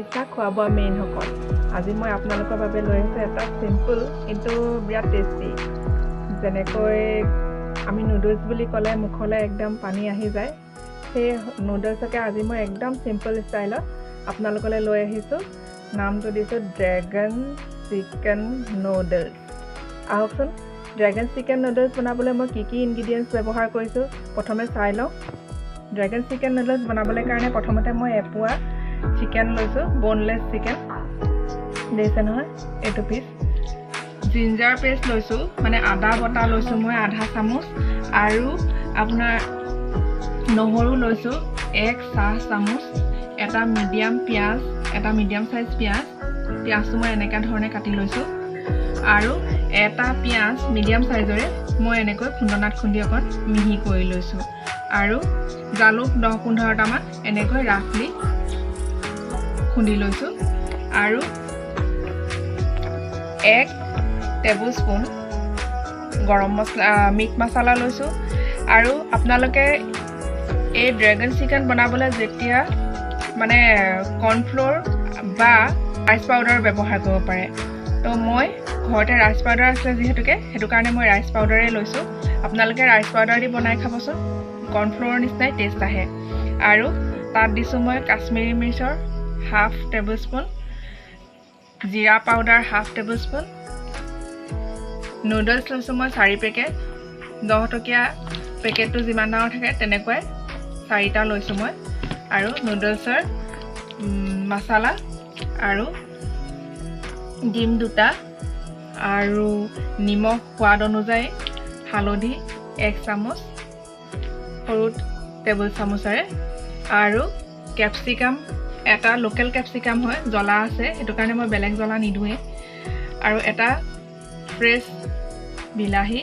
নিচিনা খোৱা বোৱা মেইন সকল আজি মই আপোনালোকৰ বাবে লৈ আহিছোঁ এটা চিম্পল কিন্তু বিৰাট টেষ্টি যেনেকৈ আমি নুডলছ বুলি ক'লে মুখলৈ একদম পানী আহি যায় সেই নুডলছকে আজি মই একদম চিম্পল ষ্টাইলত আপোনালোকলৈ লৈ আহিছোঁ নামটো দিছোঁ ড্ৰেগন চিকেন নুডলছ আহকচোন ড্ৰেগন চিকেন নুডলছ বনাবলৈ মই কি ইনগ্ৰিডিয়েণ্টছ ব্যৱহাৰ কৰিছোঁ প্ৰথমে চাই লওঁ ড্ৰেগন চিকেন নুডলছ বনাবলৈ কাৰণে প্ৰথমতে মই এপোৱা চিকেন লৈছোঁ boneless চিকেন দেখিছে নহয় এইটো পিচ জিঞ্জাৰ পেষ্ট লৈছোঁ মানে আদা বটা লৈছোঁ মই আধা চামুচ আৰু আপোনাৰ নহৰু লৈছোঁ 1 চাহ চামুচ এটা মিডিয়াম পিঁয়াজ এটা মিডিয়াম সাইজ পিঁয়াজটো মই এনেকুৱা ধৰণে কাটি লৈছোঁ আৰু এটা পিঁয়াজ মিডিয়াম সাইজৰে মই এনেকৈ খুন্দনাত খুন্দি অকণ মিহি কৰি লৈছোঁ আৰু জালুক 10-15টা মান এনেকৈ ৰাফলি খুন্দি লৈছোঁ আৰু 1 টেবুলস্পুন গৰম মছলা মিট মছলা লৈছোঁ আৰু আপোনালোকে এই ড্ৰেগন চিকেন বনাবলৈ যেতিয়া মানে কৰ্ণফ্লোৰ বা ৰাইচ পাউডাৰ ব্যৱহাৰ কৰিব পাৰে তো মই ঘৰতে ৰাইচ পাউডাৰ আছে যিহেতুকে সেইটো কাৰণে মই ৰাইচ পাউডাৰে লৈছোঁ আপোনালোকে ৰাইচ পাউডাৰ দি বনাই খাবচোন কৰ্ণফ্লোৰৰ নিচিনাই টেষ্ট আহে আৰু তাত দিছোঁ মই কাশ্মীৰী মিৰ্চৰ হাফ টেবুলস্পুন জিৰা পাউডাৰ হাফ টেবুলস্পুন নুডলছ লৈছোঁ মই 4 পেকেট 10 টকীয়া পেকেটটো যিমান ডাঙৰ থাকে তেনেকুৱাই 4টা লৈছোঁ মই আৰু নুডলছৰ মছলা আৰু ডিম 2টা আৰু নিমখ সোৱাদ অনুযায়ী হালধি 1 চামুচ সৰু টেবুল চামুচেৰে আৰু কেপচিকাম এটা লোকেল কেপচিকাম হয় জ্বলা আছে সেইটো কাৰণে মই বেলেগ জ্বলা নিদোৱে আৰু এটা ফ্ৰেছ বিলাহী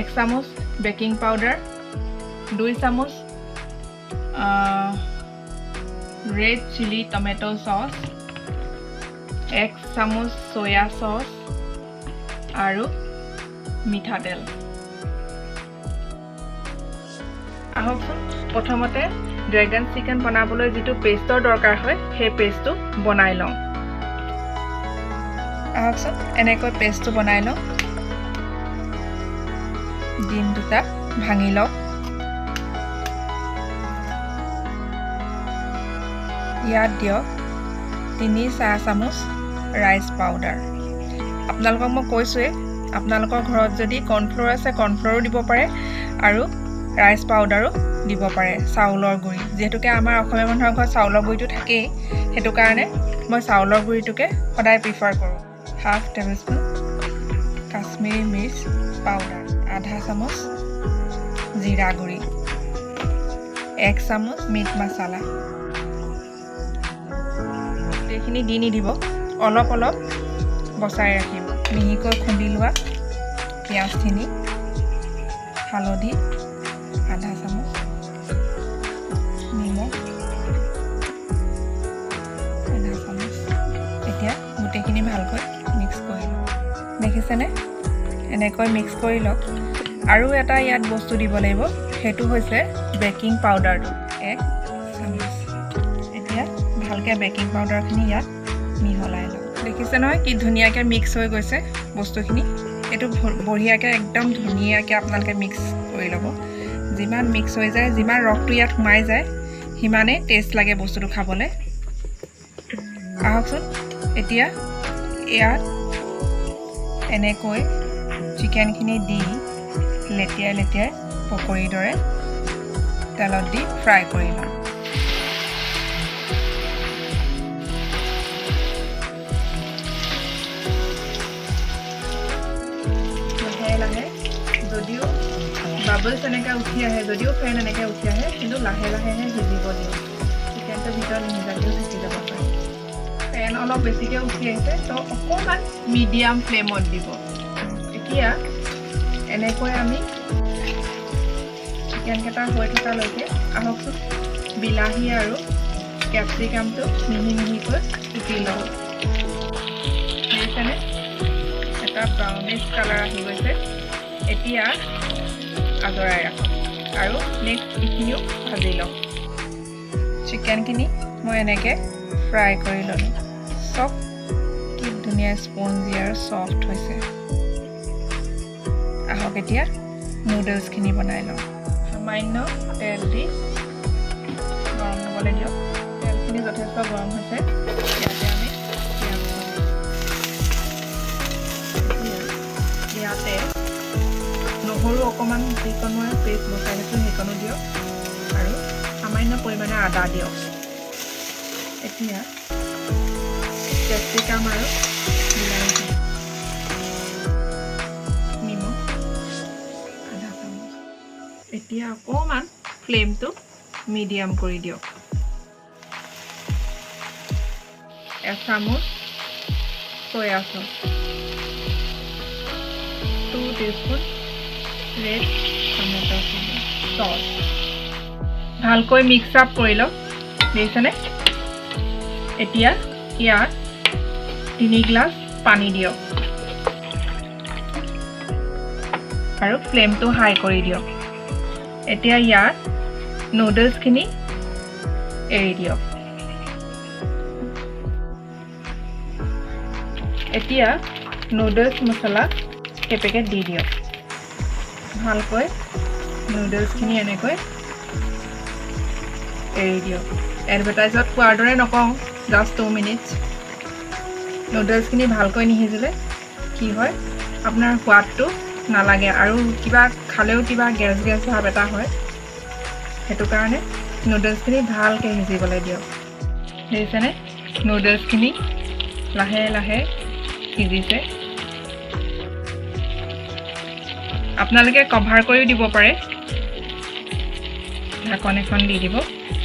1 চামুচ বেকিং পাউডাৰ 2 চামুচ ৰেড চিলি টমেটো সস 1 চামুচ সয়া সস আৰু মিঠাতেল আহকচোন প্ৰথমতে ড্ৰেগন চিকেন বনাবলৈ যিটো পেষ্টৰ দৰকাৰ হয় সেই পেষ্টটো বনাই লওঁ আহকচোন এনেকৈ পেষ্টটো বনাই লওঁ ডিম 2টা ভাঙি লওঁ ইয়াত দিয়ক 3 চাহ চামুচ ৰাইচ পাউডাৰ আপোনালোকক মই কৈছোঁৱে আপোনালোকৰ ঘৰত যদি কৰ্ণফ্লোৰ আছে কৰ্ণফ্লোৰো দিব পাৰে আৰু ৰাইচ পাউডাৰো দিব পাৰে চাউলৰ গুড়ি যেহেতুকে আমাৰ অসমীয়া মানুহৰ ঘৰত চাউলৰ গুড়িটো থাকেই সেইটো কাৰণে মই চাউলৰ গুড়িটোকে সদায় প্ৰিফাৰ কৰোঁ হাফ টেবুলস্পুন কাশ্মীৰী মিৰ্চ পাউডাৰ আধা চামুচ জিৰা গুড়ি 1 চামুচ মিট মছলা এইখিনি দি নিদিব অলপ অলপ বচাই ৰাখিব মিহিকৈ খুন্দি লোৱা পিঁয়াজখিনি হালধি আধা চামুচ নিমখ আধা চামুচ এতিয়া গোটেইখিনি ভালকৈ মিক্স কৰি লওক দেখিছেনে এনেকৈ মিক্স কৰি লওক আৰু এটা ইয়াত বস্তু দিব লাগিব সেইটো হৈছে বেকিং পাউডাৰটো 1 চামুচ এতিয়া ভালকৈ বেকিং পাউডাৰখিনি ইয়াত মিহলাই লওক দেখিছে নহয় কি ধুনীয়াকৈ মিক্স হৈ গৈছে বস্তুখিনি এইটো বঢ়িয়াকৈ একদম ধুনীয়াকৈ আপোনালোকে মিক্স কৰি ল'ব যিমান মিক্স হৈ যায় যিমান ৰসটো ইয়াত সোমাই যায় সিমানেই টেষ্ট লাগে বস্তুটো খাবলৈ আহকচোন এতিয়া ইয়াত এনেকৈ চিকেনখিনি দি লেটিয়াই লেটিয়াই পকৰীৰ দৰে তেলত দি ফ্ৰাই কৰি লওঁ লাহে যদিও বাবলছ এনেকৈ উঠি আহে যদিও ফেন এনেকৈ উঠি আহে কিন্তু লাহে লাহেহে সিজিব দিওঁ চিকেনটোৰ ভিতৰত নিজাকেও থাকি যাব পাৰে ফেন অলপ বেছিকৈ উঠি আহিছে তো অকণমান মিডিয়াম ফ্লেমত দিব এতিয়া এনেকৈ আমি চিকেনকেইটা হৈ থকালৈকে আহকচোন বিলাহী আৰু কেপচিকামটো মিহি মিহিকৈ কুটি লওঁ সেইকাৰণে এটা ব্ৰাউনিছ কালাৰ আহি গৈছে এতিয়া আজৰাই ৰাখোঁ আৰু নেক্সট এইখিনিও ভাজি লওঁ চিকেনখিনি মই এনেকৈ ফ্ৰাই কৰি ল'লোঁ চব কি ধুনীয়া স্পঞ্জি আৰু ছফ্ট হৈছে আহক এতিয়া নুডলছখিনি বনাই লওঁ সামান্য তেল দি গৰম হ'বলৈ দিয়ক তেলখিনি যথেষ্ট গৰম হৈছে ইয়াতে আমি ইয়াতে নহৰু অকণমান যিকণ মই পেষ্ট বচাই লৈছোঁ সেইকণো দিয়ক আৰু সামান্য পৰিমাণে আদা দিয়ক এতিয়া কেপচিকাম আৰু বিলাহী নিমখ আধা চামুচ এতিয়া অকণমান ফ্লেমটো মিডিয়াম কৰি দিয়ক এচামুচ soya sauce 2 teaspoon red tomato sauce ভালকৈ মিক্স আপ কৰি লওক দেখিছেনে এতিয়া ইয়াত 3 গ্লাছ পানী দিয়ক আৰু ফ্লেমটো হাই কৰি দিয়ক এতিয়া ইয়াত নুডলছখিনি এৰি দিয়ক এতিয়া নুডলছ মছলা এপেকেট দি দিয়ক ভালকৈ নুডলছখিনি এনেকৈ এৰি দিয়ক এডভাৰটাইজত কোৱাৰ দৰে নকওঁ জাষ্ট 2 মিনিটছ নুডলছখিনি ভালকৈ নিসিজিলে কি হয় আপোনাৰ সোৱাদটো নালাগে আৰু কিবা খালেও কিবা গেছ গেছ ভাৱ এটা হয় সেইটো কাৰণে নুডলছখিনি ভালকৈ সিজিবলৈ দিয়ক দেখিছেনে নুডলছখিনি লাহে লাহে সিজিছে আপোনালোকে কভাৰ কৰিও দিব পাৰে ঢাকন এখন দি দিব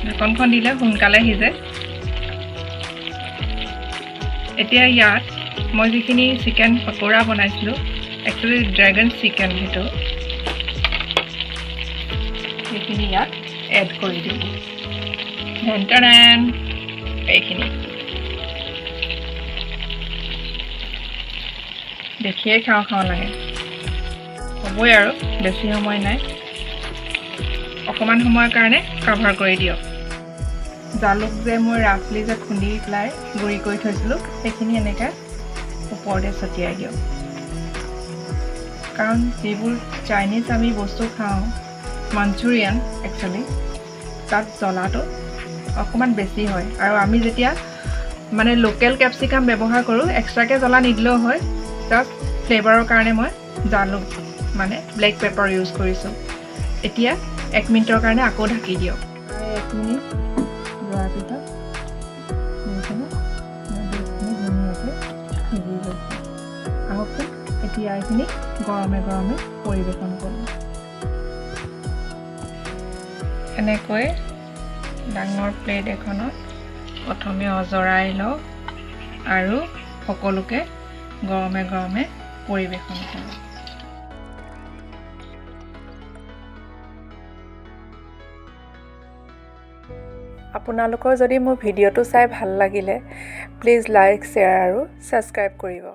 ঢাকনখন দিলে সোনকালে সিজে এতিয়া ইয়াত মই যিখিনি চিকেন পকোৰা বনাইছিলোঁ একচুৱেলি ড্ৰেগন চিকেন সেইটো সেইখিনি ইয়াত এড কৰি দিম এইখিনি দেখিয়ে খাওঁ খাওঁ লাগে হ'বই আৰু বেছি সময় নাই অকণমান সময়ৰ কাৰণে কভাৰ কৰি দিয়ক জালুক যে মই ৰাফলি যে খুন্দি পেলাই গুড়ি কৰি থৈছিলোঁ সেইখিনি এনেকৈ ওপৰতে ছটিয়াই দিয়ক কাৰণ যিবোৰ চাইনিজ আমি বস্তু খাওঁ মাঞ্চুৰিয়ান একচুৱেলি তাত জ্বলাটো অকণমান বেছি হয় আৰু আমি যেতিয়া মানে লোকেল কেপচিকাম ব্যৱহাৰ কৰোঁ এক্সট্ৰাকৈ জ্বলা নিদিলেও হয় জাষ্ট ফ্লেভাৰৰ কাৰণে মই জালুক মানে ব্লেক পেপাৰ ইউজ কৰিছোঁ এতিয়া 1 মিনিটৰ কাৰণে আকৌ ঢাকি দিয়ক 1 মিনিট যোৱাৰ পিছত ধুনীয়াকৈ সিজি গৈছে আহকচোন এতিয়া এইখিনি গৰমে গৰমে পৰিৱেশন কৰোঁ এনেকৈ ডাঙৰ প্লেট এখনত প্ৰথমে অজৰাই লওক আৰু সকলোকে গৰমে গৰমে পৰিৱেশন কৰোঁ আপোনালোকৰ যদি মোৰ ভিডিঅ'টো চাই ভাল লাগিলে প্লিজ লাইক শ্বেয়াৰ আৰু ছাবস্ক্ৰাইব কৰিব